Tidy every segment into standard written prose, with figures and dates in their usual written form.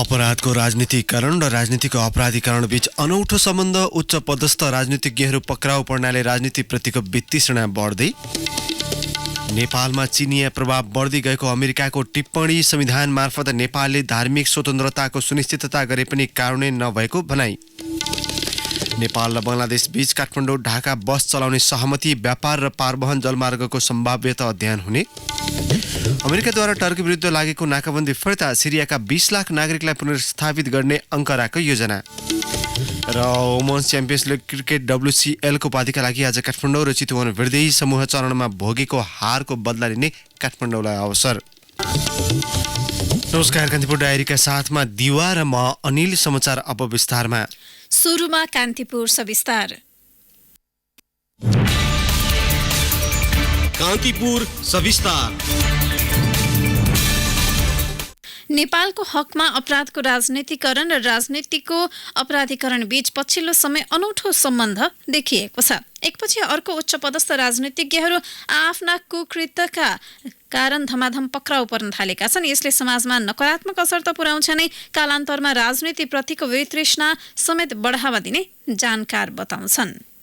अपराधको राजनीतिकरण र राजनीतिको अपराधीकरण बीच अनौठो सम्बन्ध। उच्च पदस्थ राजनीतिज्ञहरू पक्राउ पर्नाले राजनीतिप्रतिको वितृष्णा बढ्दै। नेपालमा चिनिया प्रभाव बढ्दै गएको अमेरिकाको टिप्पणी। संविधान मार्फत नेपालले धार्मिक स्वतन्त्रताको सुनिश्चितता गरे पनि कार्यान्वयन नभएको भनाई। नेपाल र बङ्गलादेश बीच काठमाडौँ ढाका बस चलाउने सहमति। व्यापार र पारवहन जलमार्गको सम्भाव्यता अध्ययन हुने। अमेरिकाद्वारा टर्की विरुद्ध लागेको नाकाबन्दी फिर्ता। सिरियाका 20 लाख नागरिकलाई पुनर्स्थापित गर्ने अङ्काराको योजना। र women's champions league cricket WCL को उपाधिका लागि आज काठमाडौँ र चितवन भिड्दै समूह चरणमा भोगेको हारको बदला लिने काठमाडौँलाई अवसर। नमस्कार, कान्तिपुर डायरीका साथमा दिवा र म अनिल। समाचार अब विस्तारमा। सुरुमा कान्तिपुर सविस्तार। कान्तिपुर सविस्तार। नेपालको हकमा अपराधको राजनीतिकरण र राजनीतिको अपराधीकरण बीच पछिल्लो समय अनौठो सम्बन्ध देखिएको छ। एकपछि अर्को उच्च पदस्थ राजनीतिज्ञहरू आफ्ना कुकृत्यका कारण धमाधम पक्राउ पर्न थालेका छन्। यसले समाजमा नकारात्मक असर त पुर्याउँछ नै, कालान्तरमा राजनीतिप्रतिको वितृष्णा समेत बढावा दिने जानकार बताउँछन्।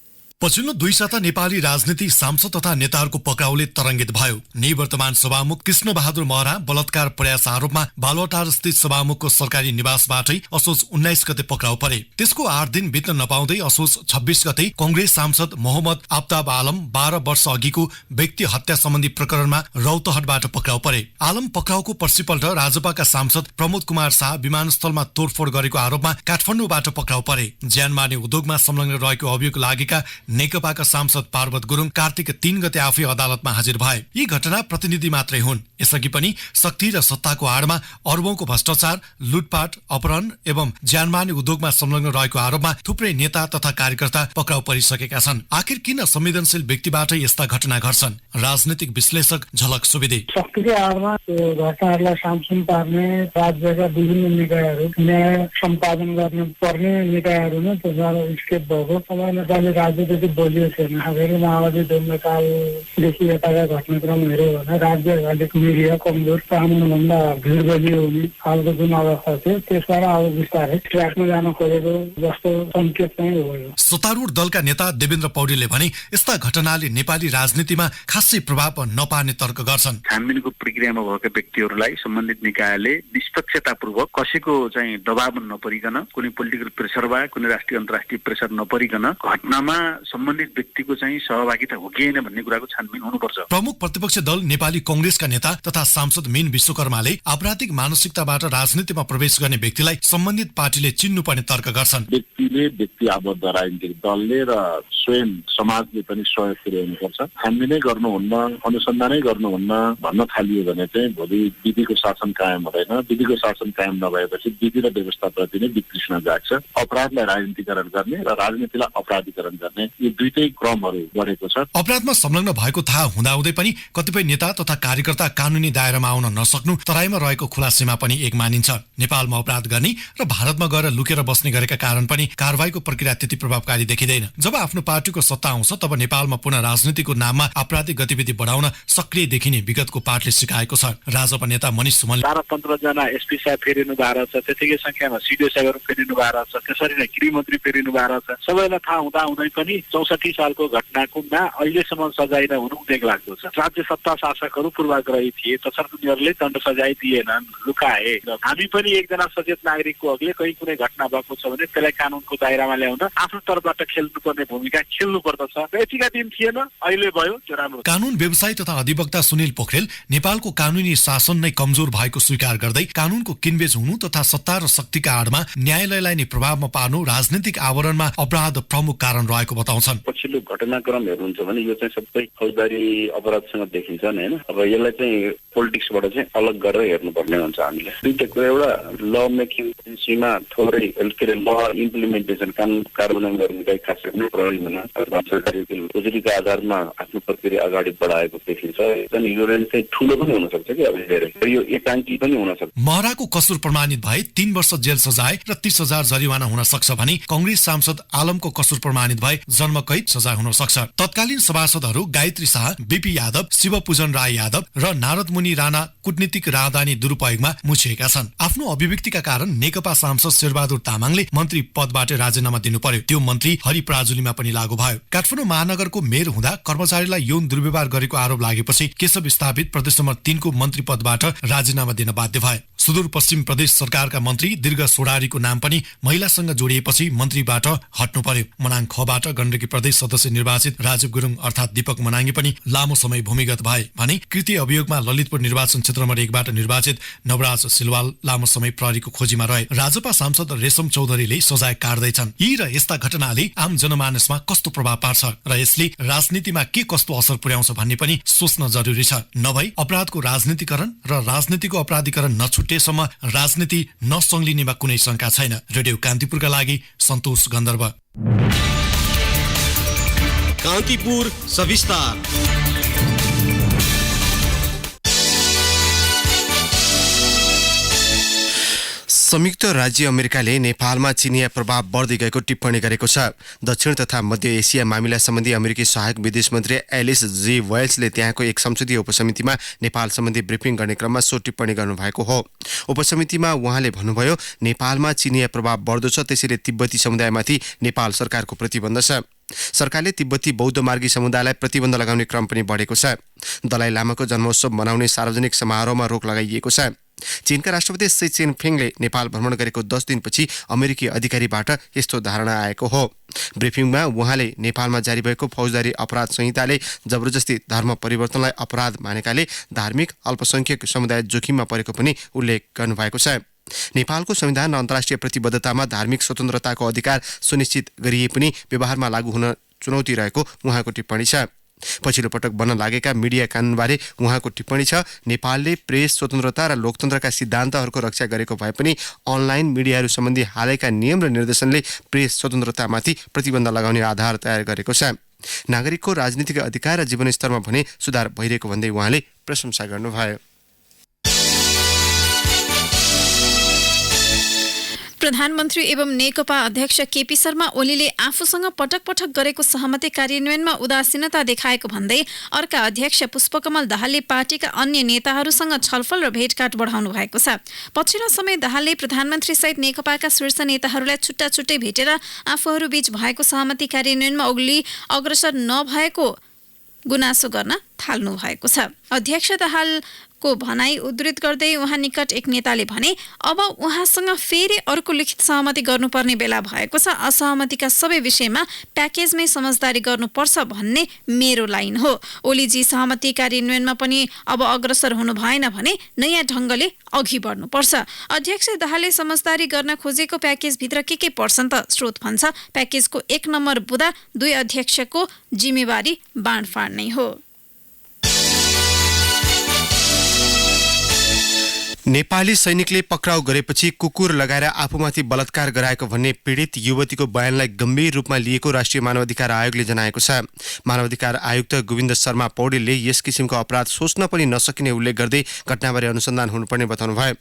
पछिल्लो 2 साता नेपाली राजनीति सांसद तथा नेताहरूको पक्राउले तरङ्गित भयो। निवर्तमान सभामुख कृष्ण बहादुर महरा बलात्कार प्रयास आरोपमा बालुवाटार स्थित सभामुखको सरकारी निवासबाटै असोज 19 गते पक्राउ परे। त्यसको 8 दिन बित्न नपाउँदै असोज 26 गते कंग्रेस सांसद मोहम्मद आफ्ताब आलम 12 वर्ष अघिको व्यक्ति हत्या सम्बन्धी प्रकरणमा रौतहटबाट पक्राउ परे। आलम पक्राउको पर्सिपल्ट राजपाका सांसद प्रमोद कुमार शाह विमानस्थलमा तोडफोड गरेको आरोपमा काठमाडौँबाट पक्राउ परे। ज्यान मार्ने उद्योगमा संलग्न रहेको अभियोग लागेका नेकपाका सांसद पार्वत गुरुङ कार्तिक 3 गते आफै अदालतमा हाजिर भए। यी घटना प्रतिनिधि मात्रै हुन्। यसअघि पनि शक्ति र सत्ताको आडमा अरबौंको भ्रष्टाचार, लुटपाट, अपहरण एवं ज्यान मार्ने उद्योगमा संलग्न रहेको आरोपमा थुप्रै नेता तथा कार्यकर्ता पक्राउ परिसकेका छन्। आखिर किन संवेदनशील व्यक्तिबाट यस्ता घटना घट्छन्? राजनीतिक विश्लेषक झलक सुवेदी। शक्तिको आडमा घटनाहरूलाई सामसुम पार्ने राज्यका विभिन्न निकायहरू न्याय सम्पादन गर्न पर्ने निकायहरूमा स्केप भएको समयमा चाहिँ राज्य बोलियो छैन। फेरि माओवादी नेपालदेखि यताका घटनाक्रम हेऱ्यो भने राज्य अलिक मिडिया कमजोर, कानुनभन्दा भिड बलियो हुने खालको जुन अवस्था थियो, त्यसबाट अब बिस्तारै ट्र्याकमा जान खोजेको जस्तो सङ्केत चाहिँ हो। सत्तारूढ दलका नेता देवेन्द्र पौडेलले भने यस्ता घटनाले नेपाली राजनीतिमा खासै प्रभाव नपार्ने तर्क गर्छन्। छानबिनको प्रक्रियामा भएका व्यक्तिहरूलाई सम्बन्धित निकायले निष्पक्षतापूर्वक कसैको चाहिँ दबाव नपरिकन, कुनै पोलिटिकल प्रेसर वा कुनै राष्ट्रिय अन्तर्राष्ट्रिय प्रेसर नपरिकन घटनामा सम्बन्धित व्यक्तिको चाहिँ सहभागिता हो कि होइन भन्ने कुराको छानबिन हुनुपर्छ। प्रमुख प्रतिपक्ष दल नेपाली कंग्रेसका नेता तथा सांसद मीन विश्वकर्माले आपराधिक मानसिकताबाट राजनीतिमा प्रवेश गर्ने व्यक्तिलाई सम्बन्धित पार्टीले चिन्नुपर्ने तर्क गर्छन्। व्यक्तिले व्यक्ति आबद्ध राजनीतिक दलले र स्वयं समाजले पनि सहयोग पुर्याउनुपर्छ। छानबिनै गर्नुहुन्न, अनुसन्धानै गर्नुहुन्न भन्न थालियो भने चाहिँ भोलि विधिको शासन कायम हुँदैन। विधिको शासन कायम नभएपछि विधि र व्यवस्थाप्रति नै वितृष्णा जाग्छ। अपराधलाई राजनीतिकरण गर्ने र राजनीतिलाई अपराधीकरण गर्ने यी दुईटै क्रमहरू बढेको छ। अपराधमा संलग्न भएको थाहा हुँदाहुँदै पनि कतिपय नेता तथा कार्यकर्ता कानुनी दायरामा आउन नसक्नु तराईमा रहेको खुला सीमा पनि एक मानिन्छ। नेपालमा अपराध गर्ने र भारतमा गएर लुकेर बस्ने गरेका कारण पनि कारबाहीको प्रक्रिया त्यति प्रभावकारी देखिँदैन। जब आफ्नो पार्टीको सत्ता आउँछ तब नेपालमा पुनः राजनीतिको नाममा आपराधिक गतिविधि बढाउन सक्रिय देखिने विगतको पार्टीले सिकाएको छ। राजपा नेता मनिष सुमन 12-15 जना एसपी साहब फेरिनु भएको छ, त्यतिकै संख्यामा सिडिओ साहबहरू फेरिनु भएको छ, त्यसरी नै गृहमन्त्री फेरिनु भएको छ। सबैलाई थाहा हुँदै पनि 64 सालको घटनाकोमा अहिलेसम्म सजाय नहुनु उदेक लाग्दो छ। राज्य सत्ता शासकहरू पूर्वाग्रही थिए, तसर्थ उनीहरूले दण्ड सजाय दिएनन्, लुकाए। हामी पनि एकजना सचेत नागरिकको हकले कहीँ कुनै घटना भएको छ भने त्यसलाई कानुनको दायरामा ल्याउन आफ्नो तर्फबाट खेल्नुपर्ने भूमिका खेल्नु पर्दछ। यतिका दिन थिएन, अहिले भयो, त्यो राम्रो। कानुन व्यवसायी तथा अधिवक्ता सुनिल पोखरेल नेपालको कानुनी शासन नै कमजोर भएको स्वीकार गर्दै कानुनको किनबेच हुनु तथा सत्ता र शक्तिका आडमा न्यायालयलाई नै प्रभावमा पार्नु राजनीतिक आवरणमा अपराध प्रमुख कारण रहेको बताउँछन्। पछिल्लो घटनाक्रम हेर्नुहुन्छ भने यो चाहिँ सबै फौजदारी अपराधसँग देखिन्छन् होइन। अब यसलाई चाहिँ पोलिटिक्सबाट चाहिँ अलग गरेर हेर्नुपर्ने हुन्छ हामीले। दुईटा कुरा, एउटा ल मेकिङ एजेन्सीमा थोरै के अरे ल इम्प्लिमेन्टेसन कानुन कार्यान्वयन गर्ने खास गर्ने प्रहरी हुन सरकारी उजुरीका आधारमा आफ्नो प्रक्रिया अगाडि बढाएको देखिन्छ। यो चाहिँ ठुलो पनि हुन सक्छ कि अब धेरै यो एकाङ्की पनि हुन सक्छ। महराको कसुर प्रमाणित भए 3 वर्ष जेल सजाय र 30,000 जरिवाना हुन सक्छ भने कंग्रेस सांसद आलमको कसुर प्रमाणित भए जन्मकैद सजाय हुन सक्छ। तत्कालीन सभासदहरू गायत्री शाह, बीपी यादव, शिवपूजन राय यादव र नारद पद्ममुनि राणा कूटनीतिक राजधानी दुरुपयोगमा मुछिएका छन्। आफ्नो अभिव्यक्तिका कारण नेकपा सांसद शेरबहादुर तामाङले मन्त्री पदबाट राजीनामा दिनु पर्यो। त्यो मन्त्री हरि पराजुलीमा पनि लागू भयो। काठमाडौँ महानगरको मेयर हुँदा कर्मचारीलाई यौन दुर्व्यवहार गरेको आरोप लागेपछि केशव स्थापित प्रदेश नम्बर 3 को मन्त्री पदबाट राजीनामा दिन बाध्य भए। सुदूरपश्चिम प्रदेश सरकारका मन्त्री दीर्घ सोडारीको नाम पनि महिलासँग जोडिएपछि मन्त्रीबाट हट्नु पर्यो। मनाङ खबाट गण्डकी प्रदेश सदस्य निर्वाचित राजु गुरुङ अर्थात् दीपक मनाङी पनि लामो समय भूमिगत भए भने कृत्य अभियोगमा ललितपुर निर्वाचन क्षेत्र नम्बर 1 बाट निर्वाचित नवराज सिलवाल लामो समय प्रहरीको खोजीमा रहे। राजपा सांसद रेशम चौधरीले सजाय काट्दैछन्। यी र यस्ता घटनाले आम जनमानसमा कस्तो प्रभाव पार्छ र यसले राजनीतिमा के कस्तो असर पुर्याउँछ भन्ने पनि सोच्न जरुरी छ। नभई अपराधको राजनीतिकरण र राजनीतिको अपराधीकरण नछुटेसम्म राजनीति नसंलिनेमा कुनै शंका छैन। रेडियो कान्तिपुरका लागि सन्तोष गन्धर्व। कान्तिपुर सविस्तार। संयुक्त राज्य अमेरिकाले नेपालमा चिनिया प्रभाव बढ्दै गएको टिप्पणी गरेको छ। दक्षिण तथा मध्य एसिया मामिला सम्बन्धी अमेरिकी सहायक विदेश मन्त्री एलिस जी वेल्सले त्यहाँको एक संसदीय उपसमितिमा नेपाल सम्बन्धी ब्रिफिङ गर्ने क्रममा सो टिप्पणी गर्नुभएको हो। उपसमितिमा उहाँले भन्नुभयो, नेपालमा चिनिया प्रभाव बढ्दो छ, त्यसैले तिब्बती समुदायमाथि नेपाल सरकारको प्रतिबन्ध छ। सरकारले तिब्बती बौद्ध मार्गी समुदायलाई प्रतिबन्ध लगाउने क्रम पनि बढेको छ। दलाई लामाको जन्मोत्सव मनाउने सार्वजनिक समारोहमा रोक लगाइएको छ। चीनका राष्ट्रपति सी जिनपिङले नेपाल भ्रमण गरेको 10 दिनपछि अमेरिकी अधिकारीबाट यस्तो धारणा आएको हो। ब्रिफिङमा उहाँले नेपालमा जारी भएको फौजदारी अपराध संहिताले जबरजस्ती धर्म परिवर्तनलाई अपराध मानेकाले धार्मिक अल्पसंख्यक समुदाय जोखिममा परेको पनि उल्लेख गर्नुभएको छ। नेपालको संविधान र अन्तर्राष्ट्रिय प्रतिबद्धतामा धार्मिक स्वतन्त्रताको अधिकार सुनिश्चित गरिए पनि व्यवहारमा लागू हुन चुनौती रहेको उहाँको टिप्पणी छ। पछिल्लो पटक बन्न लागेका मिडिया कानूनबारे उहाँको टिप्पणी छ, नेपालले प्रेस स्वतन्त्रता र लोकतन्त्रका सिद्धान्तहरूको रक्षा गरेको भए पनि अनलाइन मिडियाहरू सम्बन्धी हालैका नियम र निर्देशनले प्रेस स्वतन्त्रतामाथि प्रतिबन्ध लगाउने आधार तयार गरेको छ। नागरिकको राजनीतिक अधिकार र जीवनस्तरमा भने सुधार भइरहेको भन्दै उहाँले प्रशंसा गर्नुभयो। प्रधानमन्त्री एवं नेकपा अध्यक्ष केपी शर्मा ओलीले आफूसँग पटक पटक गरेको सहमति कार्यान्वयनमा उदासीनता देखाएको भन्दै अर्का अध्यक्ष पुष्पकमल दाहालले पार्टीका अन्य नेताहरूसँग छलफल र भेटघाट बढाउनु भएको छ। पछिल्लो समय दाहालले प्रधानमन्त्री सहित नेकपाका शीर्ष नेताहरूलाई छुट्टा छुट्टै भेटेर आफूहरूबीच भएको सहमति कार्यान्वयनमा अग्रसर नभएको गुनासो गर्न थाल्नु भएको छ। अध्यक्ष दाहालको भनाई उद्धृत गर्दै उहाँ निकट एक नेताले भने, अब उहाँसँग फेरि अर्को लिखित सहमति गर्नुपर्ने बेला भएको छ। असहमतिका सबै विषयमा प्याकेजमै समझदारी गर्नुपर्छ भन्ने मेरो लाइन हो। ओलीजी सहमति कार्यान्वयनमा पनि अब अग्रसर हुनु भएन भने नयाँ ढङ्गले अघि बढ्नुपर्छ। अध्यक्ष दाहालले समझदारी गर्न खोजेको प्याकेजभित्र के पर्छन् त? स्रोत भन्छ, प्याकेजको 1 नम्बर बुँदा 2 अध्यक्षको जिम्मेवारी बाँडफाँड नै हो। नेपाली सैनिकले पक्राउ गरेपछि कुकुर लगाएर आफूमाथि बलात्कार गराएको भन्ने पीडित युवतीको बयानलाई गम्भीर रूपमा लिएको राष्ट्रिय मानवाधिकार आयोगले जनाएको छ। मानवाधिकार आयुक्त गोविन्द शर्मा पौडेलले यस किसिमको अपराध सोच्न पनि नसकिने उल्लेख गर्दै घटनाबारे अनुसन्धान हुनुपर्ने बताउनुभयो।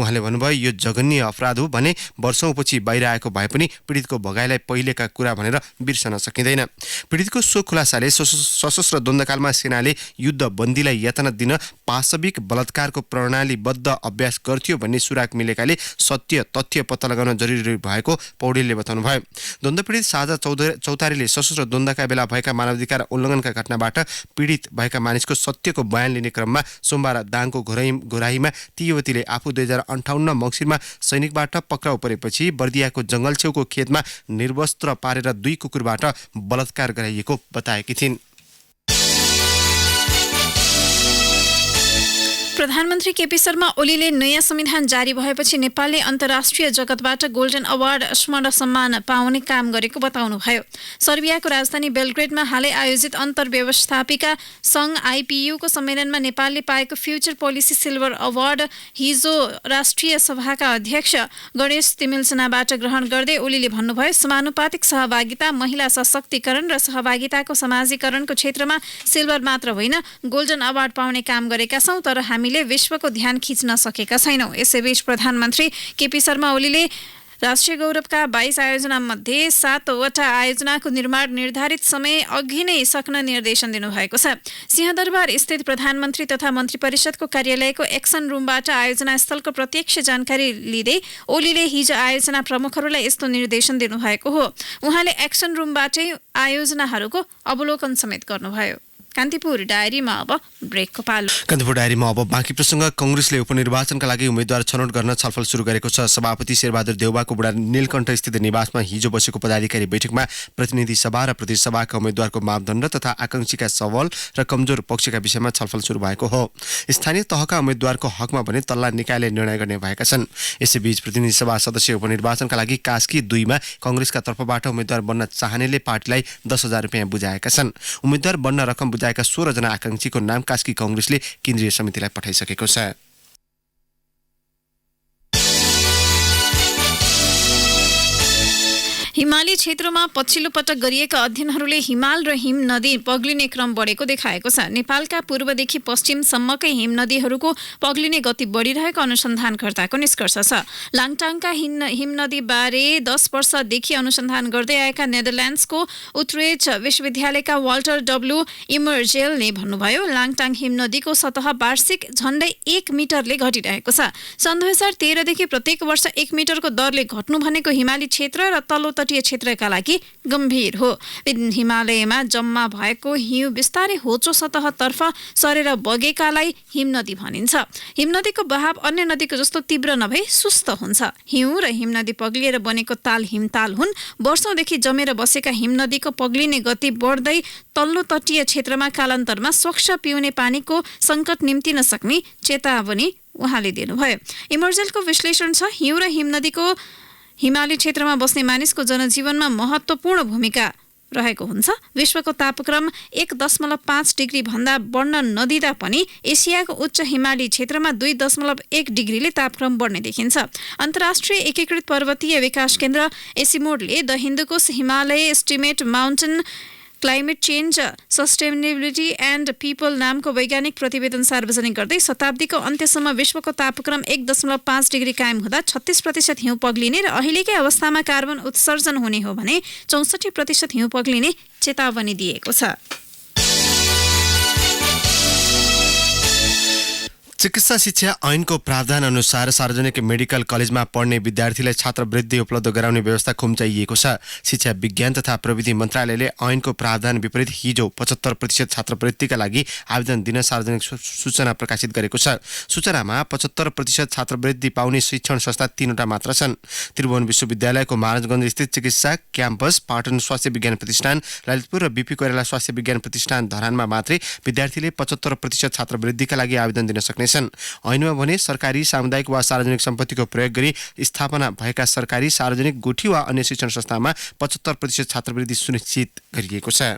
उहाँले भन्नुभयो, यो जघन्य अपराध हो भने वर्षौंपछि बाहिर आएको भए पनि पीडितको भगाइलाई पहिलेका कुरा भनेर बिर्सन सकिँदैन। पीडितको सो खुलासाले सशस्त्र द्वन्द्वकालमा सेनाले युद्ध बन्दीलाई यातना दिन पाशविक बलात्कारको प्रणालीबद्ध अभ्यास गर्थ्यो भन्ने सुराग मिलेकाले सत्य तथ्य पत्ता लगाउन जरुरी भएको पौडेलले बताउनुभयो। द्वन्द्व पीडित साझा चौतारीले सशस्त्र द्वन्द्वका बेला भएका मानवाधिकार उल्लङ्घनका घटनाबाट पीडित भएका मानिसको सत्यको बयान लिने क्रममा सोमबार दाङको घोराहीमा ती युवतीले आफू 2058 मङ्सिरमा सैनिकबाट पक्राउ परेपछि बर्दियाको जङ्गल छेउको खेतमा निर्वस्त्र पारेर 2 कुकुरबाट बलात्कार गराइएको बताएकी थिइन्। प्रधानमन्त्री केपी शर्मा ओलीले नयाँ संविधान जारी भएपछि नेपालले अन्तर्राष्ट्रिय जगतबाट गोल्डन अवार्ड स्मरण सम्मान पाउने काम गरेको बताउनुभयो। सर्बियाको राजधानी बेलग्रेडमा हालै आयोजित अन्तर्व्यवस्थापिका सङ्घ आइपियुको सम्मेलनमा नेपालले पाएको फ्युचर पोलिसी सिल्भर अवार्ड हिजो राष्ट्रिय सभाका अध्यक्ष गणेश तिमिल्सनाबाट ग्रहण गर्दै ओलीले भन्नुभयो, समानुपातिक सहभागिता, महिला सशक्तिकरण र सहभागिताको समाजीकरणको क्षेत्रमा सिल्भर मात्र होइन गोल्डन अवार्ड पाउने काम गरेका छौं, तर हामीले विश्वको ध्यान खिच्न सकेका छैनौं। यसैबीच प्रधानमन्त्री केपी शर्मा ओलीले राष्ट्रिय गौरवका 22 आयोजना मध्ये 7वटा आयोजनाको निर्माण निर्धारित समय अघि नै सक्न निर्देशन दिनुभएको छ। सिंहदरबार स्थित प्रधानमन्त्री तथा मन्त्री परिषदको कार्यालयको एक्सन रुमबाट आयोजना स्थलको प्रत्यक्ष जानकारी लिँदै ओलीले हिजो आयोजना प्रमुखहरूलाई यस्तो निर्देशन दिनुभएको हो। उहाँले एक्सन रुमबाटै आयोजनाहरूको अवलोकन समेत गर्नुभयो। कान्तिपुर डायरीमा अब ब्रेकको पालो। कान्तिपुर डायरीमा अब बाँकी प्रसङ्ग। कांग्रेसले उपनिर्वाचनका लागि उम्मेद्वार छनौट गर्न छलफल सुरु गरेको छ। सभापति शेरबहादुर देउबाको बुढा नीलकण्ठ स्थित निवासमा हिजो बसेको पदाधिकारी बैठकमा प्रतिनिधि सभा र प्रदेश सभाका उम्मेद्वारको मापदण्ड तथा आकांक्षीका सबल र कमजोर पक्षका विषयमा छलफल सुरु भएको हो। स्थानीय तहका उम्मेद्वारको हकमा भने तल्ला निकायले निर्णय गर्ने भएका छन्। यसैबीच प्रतिनिधि सभा सदस्य उपनिर्वाचनका लागि कास्की 2 मा कांग्रेसका तर्फबाट उम्मेद्वार बन्न चाहनेले पार्टीलाई 10,000 रुपियाँ बुझाएका छन्। उम्मेद्वार बन्न रकम बुझाएका 16 जना आकांक्षीको नाम कास्की कांग्रेसले केन्द्रीय समितिलाई पठाइसकेको छ। हिमाली क्षेत्रमा पछिल्लो पटक गरिएका अध्ययनहरूले हिमाल र हिम नदी पग्लिने क्रम बढेको देखाएको छ। नेपालका पूर्वदेखि पश्चिमसम्मकै हिम नदीहरूको पग्लिने गति बढिरहेको अनुसन्धानकर्ताको निष्कर्ष छ। लाङटाङका हिम नदीबारे 10 वर्षदेखि अनुसन्धान गर्दै आएका नेदरल्यान्ड्सको उत्रेच विश्वविद्यालयका वाल्टर डब्ल्यू इमर्जेलले भन्नुभयो, लाङटाङ हिम नदीको सतह वार्षिक झण्डै 1 मिटरले घटिरहेको छ। सन् 2013 देखि प्रत्येक वर्ष 1 मिटरको दरले घट्नु भनेको हिमाली क्षेत्र र तल्लो तटीय क्षेत्रका लागि गम्भीर हो। हिमालयमा जम्मा भएको हिउँ बिस्तारै होचो सतहतर्फ सरेर बगेकालाई हिम नदी भनिन्छ। हिम नदीको बहाव अन्य नदीको जस्तो तीव्र नभई सुस्त हुन्छ। हिउँ र हिम नदी पग्लिएर बनेको ताल हिमताल हुन्। वर्षौंदेखि जमेर बसेका हिम नदीको पग्लिने गति बढ्दै तल्लो तटीय क्षेत्रमा कालान्तरमा स्वच्छ पिउने पानीको सङ्कट निम्तिन सक्ने चेतावनी उहाँले दिनुभयो। इमर्जेलको विश्लेषण छ, हिउँ र हिम नदीको हिमाली क्षेत्रमा बस्ने मानिसको जनजीवनमा महत्त्वपूर्ण भूमिका रहेको हुन्छ। विश्वको तापक्रम 1.5 डिग्री भन्दा बढ्न नदिँदा पनि एसियाको उच्च हिमाली क्षेत्रमा 2.1 डिग्रीले तापक्रम बढ्ने देखिन्छ। अन्तर्राष्ट्रिय एकीकृत पर्वतीय विकास केन्द्र एसिमोडले the Hindu Kush Himalaya estimate mountain climate change sustainability and people नामको वैज्ञानिक प्रतिवेदन सार्वजनिक गर्दै शताब्दीको अन्त्यसम्म विश्वको तापक्रम 1.5 डिग्री कायम हुँदा 36% हिउँ पग्लिने र अहिलेकै अवस्थामा कार्बन उत्सर्जन हुने हो भने 64% हिउँ पग्लिने चेतावनी दिएको छ। चिकित्सा शिक्षा ऐनको प्रावधान अनुसार सार्वजनिक मेडिकल कलेजमा पढ्ने विद्यार्थीलाई छात्रवृत्ति उपलब्ध गराउने व्यवस्था खुम्चाइएको छ। शिक्षा विज्ञान तथा प्रविधि मन्त्रालयले ऐनको प्रावधान विपरीत हिजो 75% छात्रवृत्तिका लागि आवेदन दिन सार्वजनिक सूचना प्रकाशित गरेको छ। सूचनामा 75% छात्रवृत्ति पाउने शिक्षण संस्था 3वटा मात्र छन्। त्रिभुवन विश्वविद्यालयको महाराजगञ्ज स्थित चिकित्सा क्याम्पस, पाटन स्वास्थ्य विज्ञान प्रतिष्ठान, ललितपुर र बीपी कोइराला स्वास्थ्य विज्ञान प्रतिष्ठान धरानमा मात्रै विद्यार्थीले 75% छात्रवृत्तिका लागि आवेदन दिन सक्ने छन्। ऐनमा भने सरकारी, सामुदायिक वा सार्वजनिक सम्पत्तिको प्रयोग गरी स्थापना भएका सरकारी, सार्वजनिक, गुठी वा अन्य शिक्षण संस्थामा 75% छात्रवृत्ति सुनिश्चित गरिएको छ।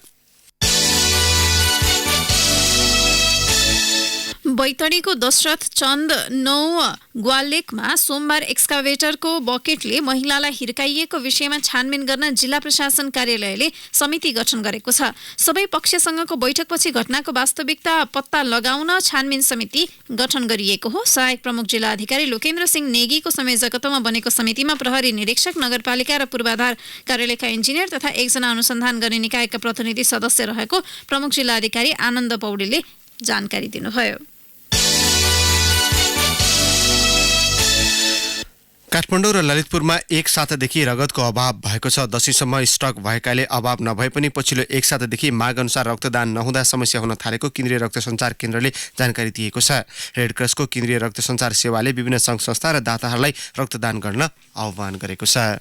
बैतडीको दशरथ चन्द 9 ग्वालेकमा सोमबार एक्सकाभेटरको बकेटले महिलालाई हिर्काइएको विषयमा छानबिन गर्न जिल्ला प्रशासन कार्यालयले समिति गठन गरेको छ। सबै पक्षसँगको बैठकपछि घटनाको वास्तविकता पत्ता लगाउन छानबिन समिति गठन गरिएको हो। सहायक प्रमुख जिल्ला अधिकारी लोकेन्द्र सिंह नेगीको संयोजकत्वमा बनेको समितिमा प्रहरी निरीक्षक, नगरपालिका र पूर्वाधार कार्यालयका इन्जिनियर तथा 1 जना अनुसन्धान गर्ने निकायका प्रतिनिधि सदस्य रहेको प्रमुख जिल्ला अधिकारी आनन्द पौडेलले जानकारी दिनुभयो। काठमाडौँ र ललितपुरमा एक सातादेखि रगतको अभाव भएको छ। दशैंसम्म स्टक भएकाले अभाव नभए पनि पछिल्लो एक सातादेखि माग अनुसार रक्तदान नहुँदा समस्या हुन थालेको केन्द्रीय रक्त सञ्चार केन्द्रले जानकारी दिएको छ। रेडक्रसको केन्द्रीय रक्त सञ्चार सेवाले विभिन्न सङ्घ संस्था र दाताहरूलाई रक्तदान गर्न आह्वान गरेको छ।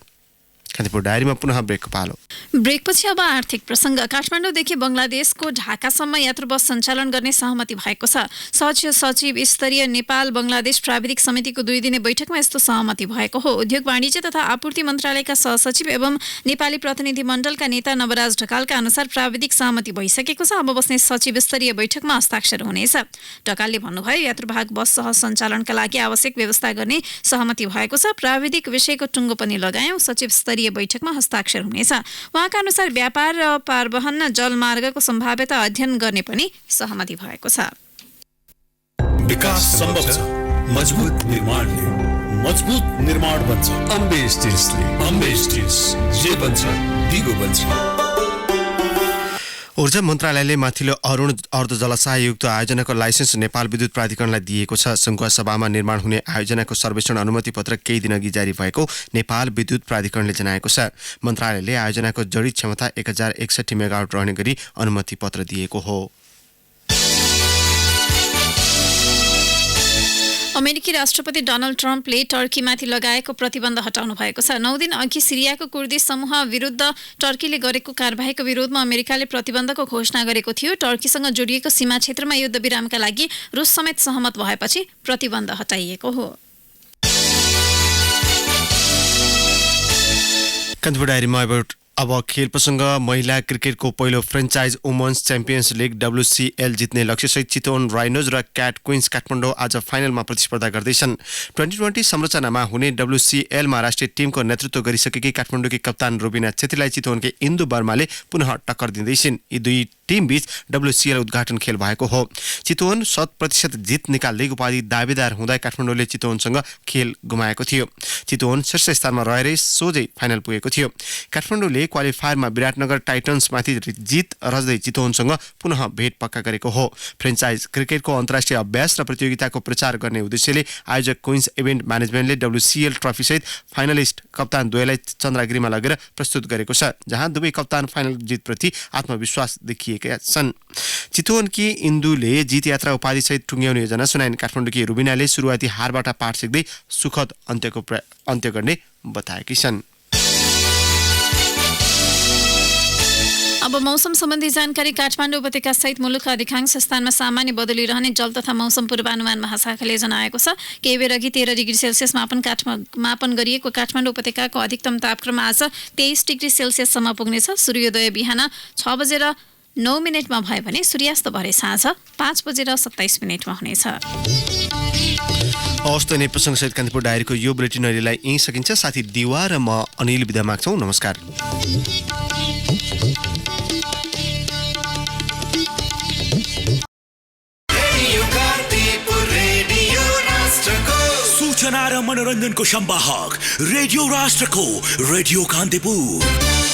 कान्तिपुर डायरीमा पुनः ब्रेकको पालो। ब्रेकपछि अब आर्थिक प्रसङ्ग। काठमाडौँदेखि बङ्गलादेशको ढाकासम्म यात्रु बस सञ्चालन गर्ने सहमति भएको छ। सचिव स्तरीय नेपाल बङ्गलादेश प्राविधिक समितिको 2 दिने बैठकमा यस्तो सहमति भएको हो। उद्योग वाणिज्य तथा आपूर्ति मन्त्रालयका सहसचिव एवं नेपाली प्रतिनिधि मण्डलका नेता नवराज ढकालका अनुसार प्राविधिक सहमति भइसकेको छ। अब बस्ने सचिव स्तरीय बैठकमा हस्ताक्षर हुनेछ। ढकालले भन्नुभयो, यात्रुवाहक बस सह सञ्चालनका लागि आवश्यक व्यवस्था गर्ने सहमति भएको छ। प्राविधिक विषयको टुङ्गो पनि लगायौँ। सचिव स्तरीय बैठकमा हस्ताक्षर हुनेछ। उहाँका अनुसार व्यापार र पारवहन जलमार्गको सम्भाव्यता अध्ययन गर्ने पनि सहमति भएको छ। विकास सम्भव छ, मजबुत निर्माणले मजबुत निर्माण बन्छ। अम्बे स्टिल्सले अम्बे स्टिल्स जे बन्छ दिगो बन्छ। ऊर्जा मन्त्रालयले माथिल्लो अरुण अर्ध जलाशययुक्त आयोजनाको लाइसेन्स नेपाल विद्युत प्राधिकरणलाई दिएको छ। संघीय सभामा निर्माण हुने आयोजनाको सर्वेक्षण अनुमति पत्र केही दिनअघि जारी भएको नेपाल विद्युत प्राधिकरणले जनाएको छ। मन्त्रालयले आयोजनाको जडित क्षमता 1061 मेगावाट रहने गरी अनुमति पत्र दिएको हो। अमेरिकी राष्ट्रपति डोनाल्ड ट्रम्पले टर्कीमाथि लगाएको प्रतिबन्ध हटाउनु भएको छ। 9 दिन अघि सिरियाको कुर्दी समूह विरुद्ध टर्कीले गरेको कारबाहीको विरोधमा अमेरिकाले प्रतिबन्धको घोषणा गरेको थियो। टर्कीसँग जोडिएको सीमा क्षेत्रमा युद्धविरामका लागि रुस समेत सहमत भएपछि प्रतिबन्ध हटाइएको हो। कान्तिपुर डायरीमा अब खेल प्रसङ्ग। महिला क्रिकेटको पहिलो franchise women's champions league WCL जित्ने लक्ष्यसहित चितवन राइनोज र क्याट क्विन्स काठमाडौँ आज फाइनलमा प्रतिस्पर्धा गर्दैछन्। 2020 संरचनामा हुने WCLमा राष्ट्रिय टिमको नेतृत्व गरिसकेकी काठमाडौँकी कप्तान रुबिना छेत्रीलाई चितवनकी इन्दु वर्माले पुनः टक्कर दिँदैछिन्। यी दुई टिमबीच WCL उद्घाटन खेल भएको हो। चितवन 100% जित निकाल्दै उपाधि दावेदार हुँदा काठमाडौँले चितवनसँग खेल गुमाएको थियो। चितवन शीर्ष स्थानमा रहेरै सोझै फाइनल पुगेको थियो। काठमाडौँले क्वालिफायरमा विराटनगर टाइटन्समाथि जित रच्दै चितवनसँग पुनः भेट पक्का गरेको हो। फ्रेन्चाइज क्रिकेटको अन्तर्राष्ट्रिय अभ्यास र प्रतियोगिताको प्रचार गर्ने उद्देश्यले आयोजक क्विन्स इभेन्ट म्यानेजमेन्टले WCL ट्रफीसहित फाइनलिस्ट कप्तान द्वयलाई चन्द्रगिरीमा लगेर प्रस्तुत गरेको छ, जहाँ दुवै कप्तान फाइनल जितप्रति आत्मविश्वास देखिएका छन्। चितवनकी इन्दुले जित यात्रा उपाधिसहित टुङ्ग्याउने योजना सुनाइन्। काठमाडौँकी रुबिनाले सुरुवाती हारबाट पाठ सिक्दै सुखद अन्त्य गर्ने बताएकी छन्। अब मौसम सम्बन्धी जानकारी। काठमाडौँ उपत्यका सहित मुलुकका अधिकांश स्थानमा सामान्य बदली रहने जल तथा मौसम पूर्वानुमान महाशाखाले जनाएको छ। केही बेर अघि 13 डिग्री सेल्सियस मापन गरिएको काठमाडौँ उपत्यकाको अधिकतम तापक्रम आज 23 डिग्री सेल्सियससम्म पुग्नेछ। सूर्योदय बिहान 6:09 भए भने सूर्यास्त भरे साँझ 5:27 हुनेछ। हवस् त नै प्रसङ्गसहित कान्तिपुर डायरीको यो बुलेटिन अहिलेलाई यहीँ सकिन्छ। साथी दिवा र म अनिल बिदा माग्छौँ। नमस्कार। सूचना र मनोरञ्जनको संवाहक रेडियो राष्ट्रको रेडियो कान्तिपुर।